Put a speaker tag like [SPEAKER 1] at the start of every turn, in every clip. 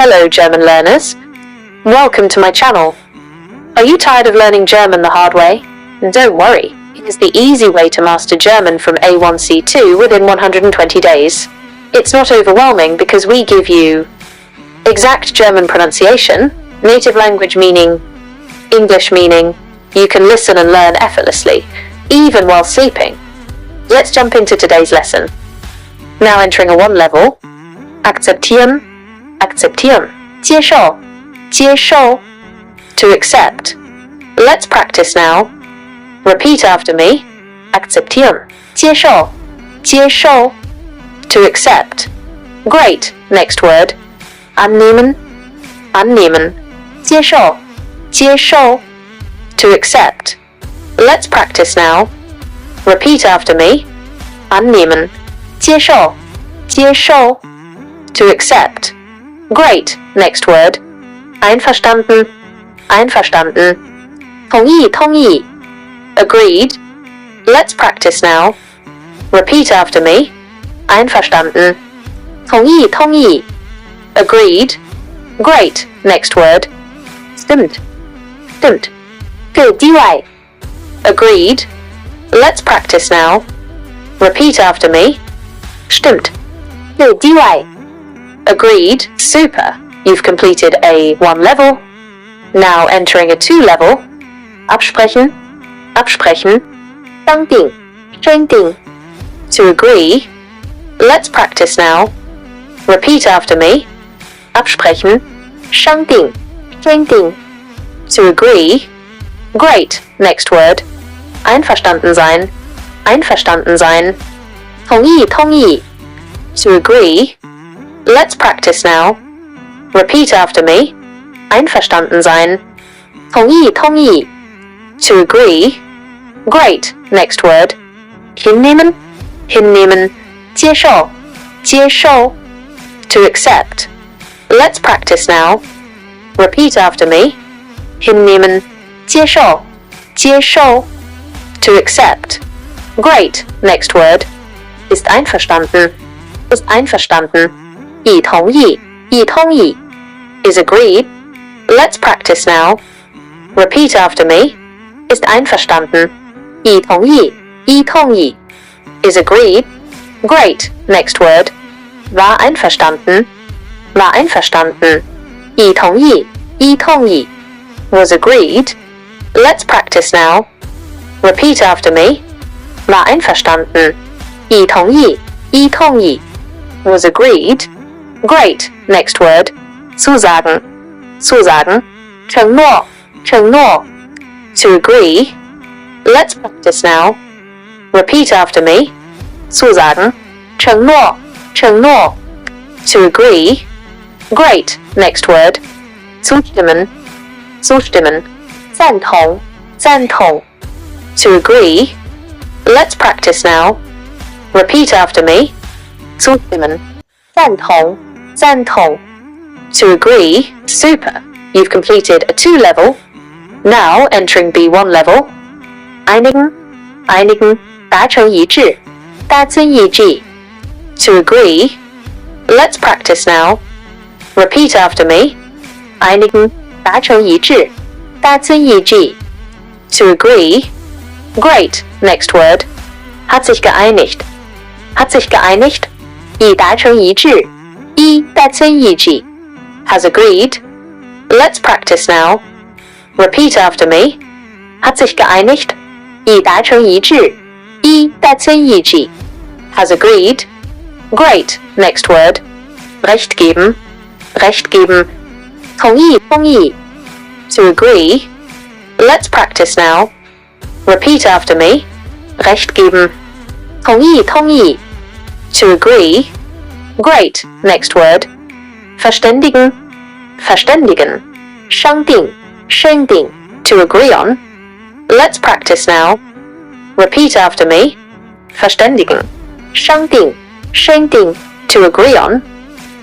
[SPEAKER 1] Hello German learners, welcome to my channel. Are you tired of learning German the hard way? Don't worry, here's the easy way to master German from A1-C2 within 120 days. It's not overwhelming because we give you exact German pronunciation, native language meaning, English meaning. You can listen and learn effortlessly, even while sleeping. Let's jump into today's lesson. Now entering a 1 level, akzeptieren, akzeptieren, jiēshòu, jiēshòu, to accept. Let's practice now. Repeat after me, akzeptieren, jiēshòu, jiēshòu, to accept. Great, next word, annehmen, annehmen, jiēshòu, jiēshòu, to accept. Let's practice now. Repeat after me, annehmen, jiēshòu, jiēshòu, to accept. Great, next word, einverstanden, einverstanden, tóngyì, tóngyì, agreed. Let's practice now. Repeat after me, einverstanden, tóngyì, tóngyì, agreed. Great, next word, stimmt, stimmt, 对，例外 agreed. Let's practice now. Repeat after me, stimmt, 对，例外 agreed. Super, you've completed a 1 level. Now entering a 2 level, absprechen, absprechen, 商定，商定, to agree. Let's practice now. Repeat after me, absprechen, 商定，商定, to agree. Great, next word, einverstanden sein, einverstanden sein, 同意，同意, to agree. Let's practice now. Repeat after me, einverstanden sein, 同意，同意, to agree. Great, next word, hinnehmen, hinnehmen, 接受，接受, to accept. Let's practice now. Repeat after me, hinnehmen, 接受，接受, to accept. Great, next word, ist einverstanden, ist einverstanden, 已同意，已同意, is agreed. Let's practice now. Repeat after me, ist einverstanden, 已同意，已同意, is agreed. Great, next word, war einverstanden, war einverstanden, 已同意，已同意, was agreed. Let's practice now. Repeat after me, war einverstanden, 已同意，已同意, was agreed. Great, next word, zusagen, zusagen, 承诺，承诺, to agree. Let's practice now. Repeat after me, zusagen, 承诺，承诺, to agree. Great, next word, zustimmen, zustimmen, 赞同，赞同, to agree. Let's practice now. Repeat after me, zustimmen, 赞同，赞同, to agree. Super, you've completed a 2 level. Now entering B1 level, einigen, einigen, 达成一致，达成一致, to agree. Let's practice now. Repeat after me, einigen, 达成一致，达成一致, to agree. Great, next word, hat sich geeinigt, hat sich geeinigt, 已达成一致，已达成一致, has agreed. Let's practice now. Repeat after me, hat sich geeinigt, 已达成一致，已达成一致, has agreed. Great, next word, recht geben, recht geben, 同意，同意, to agree. Let's practice now. Repeat after me, recht geben, 同意，同意, to agree. Great, next word, verständigen, verständigen, 商定，商定, to agree on. Let's practice now. Repeat after me, verständigen, 商定，商定, to agree on.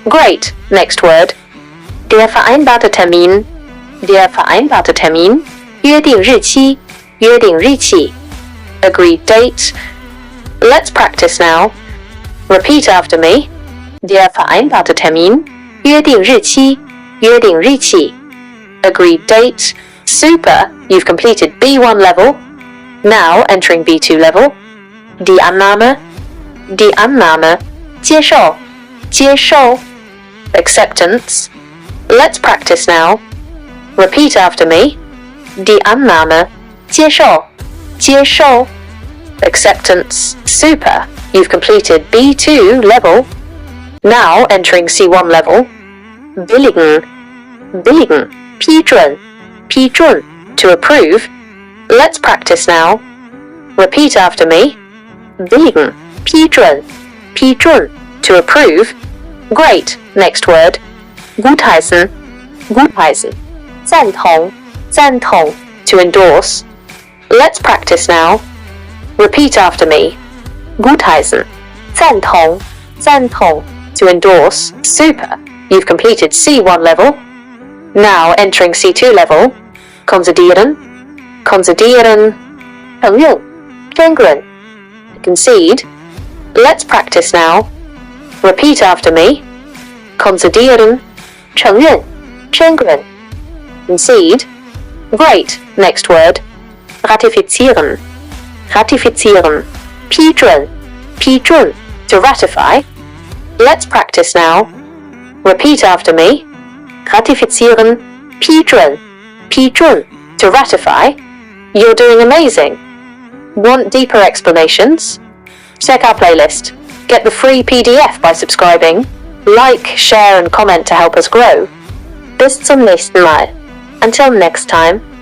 [SPEAKER 1] Great, next word, der vereinbarte Termin, der vereinbarte Termin, 约定日期，约定日期, agreed date. Let's practice now. Repeat after me. Der vereinbarte Termin, 约定日期,约定日期 agreed date. Super, you've completed B1 level. Now entering B2 level. Die Annahme, jiēshòu. Acceptance. Let's practice now. Repeat after me. Die Annahme, jiēshòu. Acceptance. Super, you've completed B2 level. Now entering C1 level. Billigen, 批准 to approve. Let's practice now. Repeat after me. Billigen, 批准 to approve. Great. Next word. Gutheißen, 赞同 to endorse. Let's practice now. Repeat after me. Gutheißen, 赞同 to endorse. Super. You've completed C1 level. Now entering C2 level. Konzedieren, 承认 concede. Let's practice now. Repeat after me. Konzedieren, 承认 concede. Great. Next word. Ratifizieren, 批准 to ratify. Let's practice now. Repeat after me. Ratifizieren, 批准 to ratify. You're doing amazing. Want deeper explanations? Check our playlist. Get the free PDF by subscribing. Like, share and comment to help us grow. Bis zum nächsten Mal. Until next time.